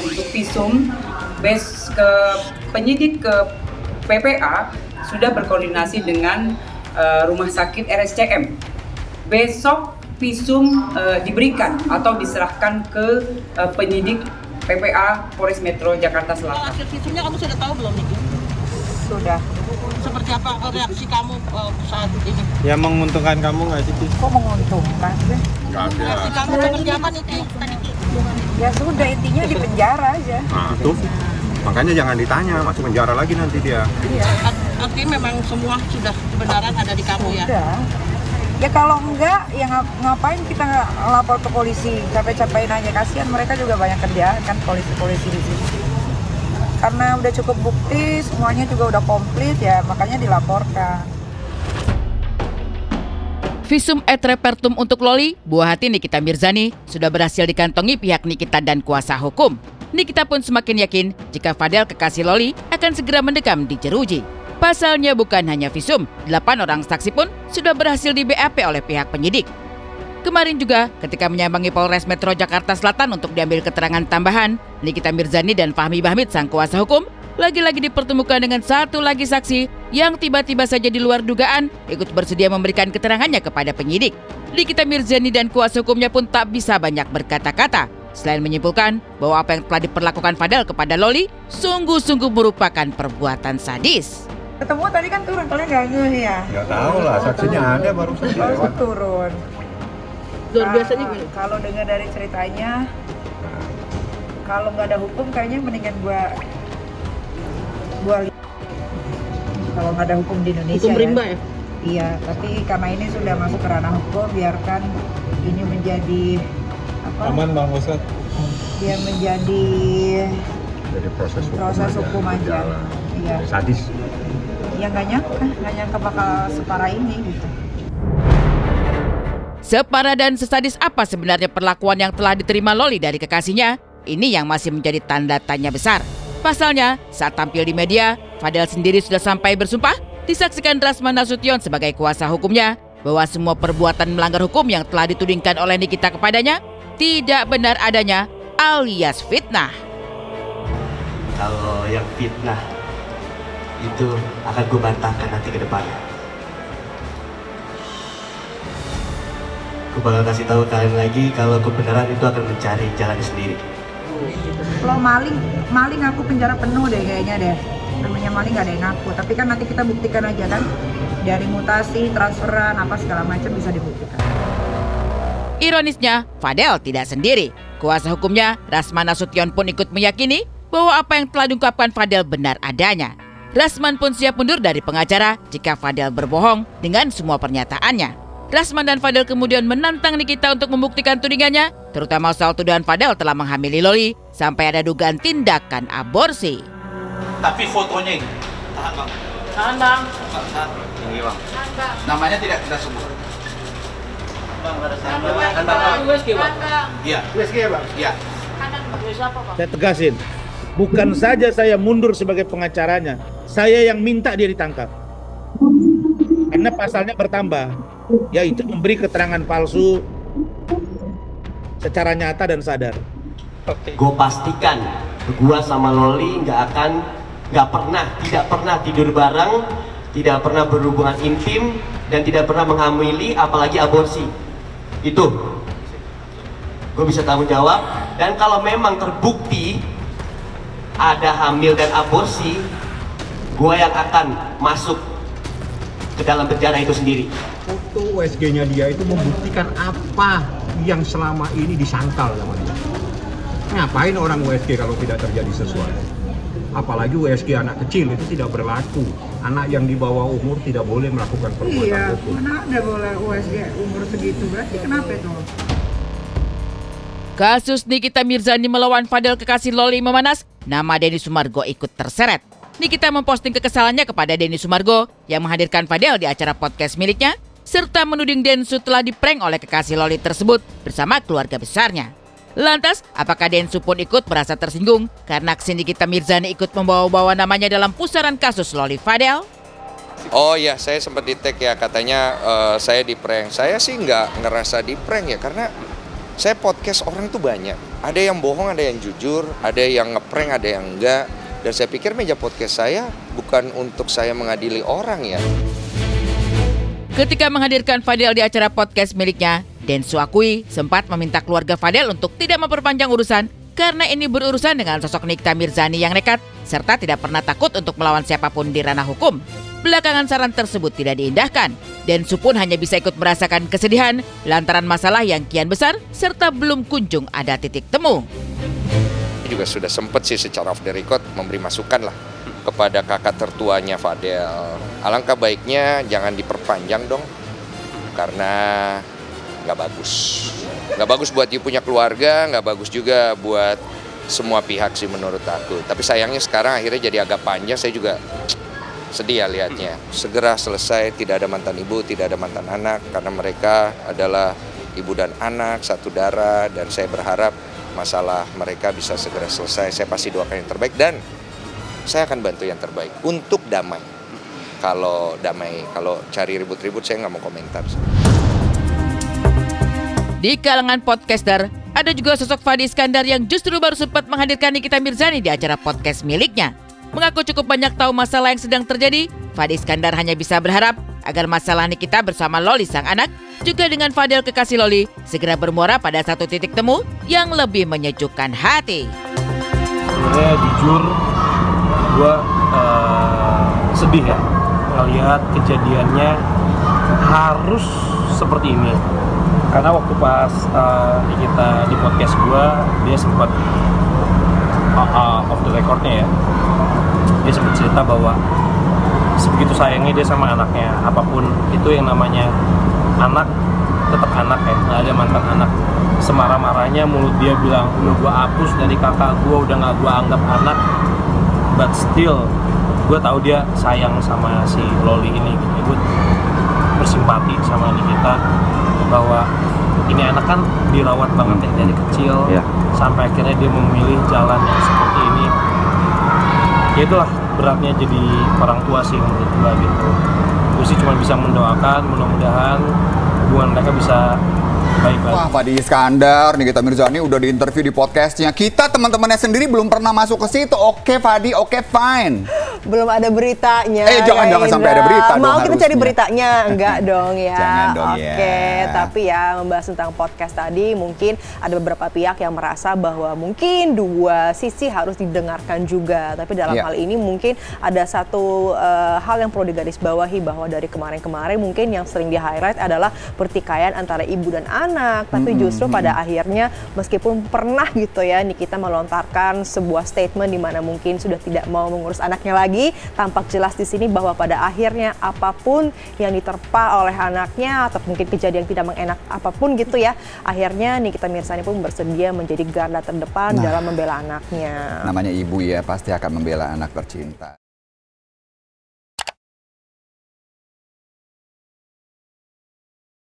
untuk visum, penyidik ke PPA sudah berkoordinasi dengan rumah sakit RSCM. Besok visum diberikan atau diserahkan ke penyidik PPA Polres Metro Jakarta Selatan. Hasil visumnya kamu sudah tahu belum, Niki? Sudah. Seperti apa reaksi kamu saat ini? Ya menguntungkan kamu nggak sih? Kok menguntungkan sih? Reaksi kamu seperti apa, Niki? Ya sudah, intinya di penjara aja. Nah, tuh. Makanya jangan ditanya, masuk penjara lagi nanti dia. Iya. Artinya memang semua sudah kebenaran ada di kamu ya? Sudah. Ya kalau enggak, ya ngapain kita lapor ke polisi, capek-capek nanya, kasihan mereka juga banyak kerjaan kan polisi-polisi di sini. Karena udah cukup bukti, semuanya juga udah komplit ya, makanya dilaporkan. Visum et repertum untuk Loli, buah hati Nikita Mirzani, sudah berhasil dikantongi pihak Nikita dan kuasa hukum. Nikita pun semakin yakin jika Fadel kekasih Loli akan segera mendekam di jeruji. Pasalnya bukan hanya visum, 8 orang saksi pun sudah berhasil di BAP oleh pihak penyidik. Kemarin juga ketika menyambangi Polres Metro Jakarta Selatan untuk diambil keterangan tambahan, Nikita Mirzani dan Fahmi Bahmid sang kuasa hukum lagi-lagi dipertemukan dengan satu lagi saksi yang tiba-tiba saja di luar dugaan ikut bersedia memberikan keterangannya kepada penyidik. Nikita Mirzani dan kuasa hukumnya pun tak bisa banyak berkata-kata selain menyimpulkan bahwa apa yang telah diperlakukan Fadel kepada Loli sungguh-sungguh merupakan perbuatan sadis. Ketemu tadi kan turun, kalian nggak ngeh ya? Nggak tahu lah, saksinya ada baru saja. Baru turun. Luar biasanya gimana? Kalau dengar dari ceritanya, kalau nggak ada hukum kayaknya mendingan gua kalau nggak ada hukum di Indonesia. Hukum rimba ya? Iya, tapi karena ini sudah masuk ke ranah hukum, biarkan ini menjadi apa? Aman Bang Ustaz. Dia menjadi Jadi proses hukum aja. Iya. Sadis. Ya nggak nyangka bakal separah ini gitu. Separah dan sesadis apa sebenarnya perlakuan yang telah diterima Loli dari kekasihnya? Ini yang masih menjadi tanda tanya besar. Pasalnya, saat tampil di media, Fadel sendiri sudah sampai bersumpah disaksikan Rasman Nasution sebagai kuasa hukumnya bahwa semua perbuatan melanggar hukum yang telah ditudingkan oleh Nikita kepadanya tidak benar adanya alias fitnah. Kalau yang fitnah itu akan gue bantahkan nanti ke depannya. Gue bakal kasih tahu kalian lagi kalau kebenaran itu akan mencari jalan sendiri. Kalau maling aku penjara penuh deh kayaknya deh. Namanya maling gak ada yang ngaku. Tapi kan nanti kita buktikan aja kan. Dari mutasi, transferan, apa segala macam bisa dibuktikan. Ironisnya, Fadel tidak sendiri. Kuasa hukumnya, Rasman Nasution pun ikut meyakini bahwa apa yang telah diungkapkan Fadel benar adanya. Rasman pun siap mundur dari pengacara jika Fadel berbohong dengan semua pernyataannya. Rasman dan Fadel kemudian menantang Nikita untuk membuktikan tudingannya, terutama soal tuduhan Fadel telah menghamili Loli sampai ada dugaan tindakan aborsi. Tapi fotonya ini, tahan bang. Tahan bang. Tahan. Ini bang. Namanya tidak kita sebut. Bang, ada tahan bang. USG bang. Iya. USG ya Bang? Iya. Siapa bang? Saya tegasin, bukan saja saya mundur sebagai pengacaranya, saya yang minta dia ditangkap. Karena pasalnya bertambah, yaitu memberi keterangan palsu secara nyata dan sadar. Gue pastikan, gue sama Loli tidak pernah tidur bareng, tidak pernah berhubungan intim, dan tidak pernah menghamili, apalagi aborsi. Itu, gue bisa tanggung jawab. Dan kalau memang terbukti ada hamil dan aborsi, gue yang akan masuk ke dalam penjara itu sendiri. Foto USG-nya dia itu membuktikan apa yang selama ini disangkal sama dia. Ngapain orang USG kalau tidak terjadi sesuatu? Apalagi USG anak kecil itu tidak berlaku. Anak yang di bawah umur tidak boleh melakukan perbuatan hukum. Mana ada boleh USG umur segitu, berarti kenapa itu? Kasus Nikita Mirzani melawan Fadel kekasih Loli memanas, nama Denny Sumargo ikut terseret. Nikita memposting kekesalannya kepada Denny Sumargo yang menghadirkan Fadel di acara podcast miliknya, serta menuding Densu telah diprank oleh kekasih Loli tersebut bersama keluarga besarnya. Lantas, apakah Densu pun ikut merasa tersinggung karena aksi Nikita Mirzani ikut membawa-bawa namanya dalam pusaran kasus Loli Fadel? Oh ya, saya sempat di-tag ya, katanya saya di-prank. Saya sih nggak ngerasa di-prank ya, karena saya podcast orang itu banyak. Ada yang bohong, ada yang jujur, ada yang ngeprank, ada yang enggak. Dan saya pikir meja podcast saya bukan untuk saya mengadili orang ya. Ketika menghadirkan Fadel di acara podcast miliknya, Densu akui sempat meminta keluarga Fadel untuk tidak memperpanjang urusan karena ini berurusan dengan sosok Nikita Mirzani yang nekat serta tidak pernah takut untuk melawan siapapun di ranah hukum. Belakangan saran tersebut tidak diindahkan. Densu pun hanya bisa ikut merasakan kesedihan lantaran masalah yang kian besar serta belum kunjung ada titik temu. Juga sudah sempat sih secara off the record memberi masukan lah kepada kakak tertuanya Fadel. Alangkah baiknya jangan diperpanjang dong, karena nggak bagus. Nggak bagus buat you punya keluarga, nggak bagus juga buat semua pihak sih menurut aku. Tapi sayangnya sekarang akhirnya jadi agak panjang, saya juga sedih ya lihatnya. Segera selesai, tidak ada mantan ibu, tidak ada mantan anak, karena mereka adalah ibu dan anak, satu darah, dan saya berharap masalah mereka bisa segera selesai. Saya pasti doakan yang terbaik dan saya akan bantu yang terbaik untuk damai. Kalau cari ribut-ribut saya nggak mau komentar. Di kalangan podcaster, ada juga sosok Fadi Iskandar yang justru baru sempat menghadirkan Nikita Mirzani di acara podcast miliknya. Mengaku cukup banyak tahu masalah yang sedang terjadi, Fadi Iskandar hanya bisa berharap agar masalah Nikita bersama Loli sang anak, juga dengan Fadel kekasih Loli, segera bermuara pada satu titik temu yang lebih menyejukkan hati. Sebenarnya jujur, gue sedih ya melihat kejadiannya harus seperti ini. Karena waktu pas Nikita di podcast gue, dia sempat off the recordnya ya, dia sempat cerita bahwa sebegitu sayangnya dia sama anaknya. Apapun itu yang namanya anak, tetap anak ya, nggak ada mantan anak. Semarah-marahnya mulut dia bilang, udah gue hapus dari kakak gue, udah nggak gue anggap anak. But still, gue tahu dia sayang sama si Loli ini. Gue bersimpati sama Nikita bahwa ini anak kan dirawat banget ya dari kecil sampai akhirnya dia memilih jalan yang seperti ini. Ya itulah beratnya jadi orang tua sih menurut gue gitu. Gue sih cuma bisa mendoakan, mudah-mudahan hubungan mereka bisa baik-baik. Wah, Fadi Iskandar, Nikita Mirzani udah diinterview di podcastnya. Kita teman-temannya sendiri belum pernah masuk ke situ. Oke Fadi, oke fine. Belum ada beritanya. Jangan sampai ada berita dong. Mau kita cari beritanya? Enggak dong ya. Jangan dong Oke, tapi ya membahas tentang podcast tadi, mungkin ada beberapa pihak yang merasa bahwa mungkin dua sisi harus didengarkan juga. Tapi dalam hal ini mungkin ada satu hal yang perlu digarisbawahi, bahwa dari kemarin-kemarin mungkin yang sering di-highlight adalah pertikaian antara ibu dan anak. Tapi justru pada akhirnya meskipun pernah gitu ya Nikita melontarkan sebuah statement di mana mungkin sudah tidak mau mengurus anaknya lagi, tampak jelas di sini bahwa pada akhirnya apapun yang diterpa oleh anaknya atau mungkin kejadian tidak mengenak apapun gitu ya, akhirnya Nikita Mirzani pun bersedia menjadi garda terdepan dalam membela anaknya. Namanya ibu ya, pasti akan membela anak tercinta.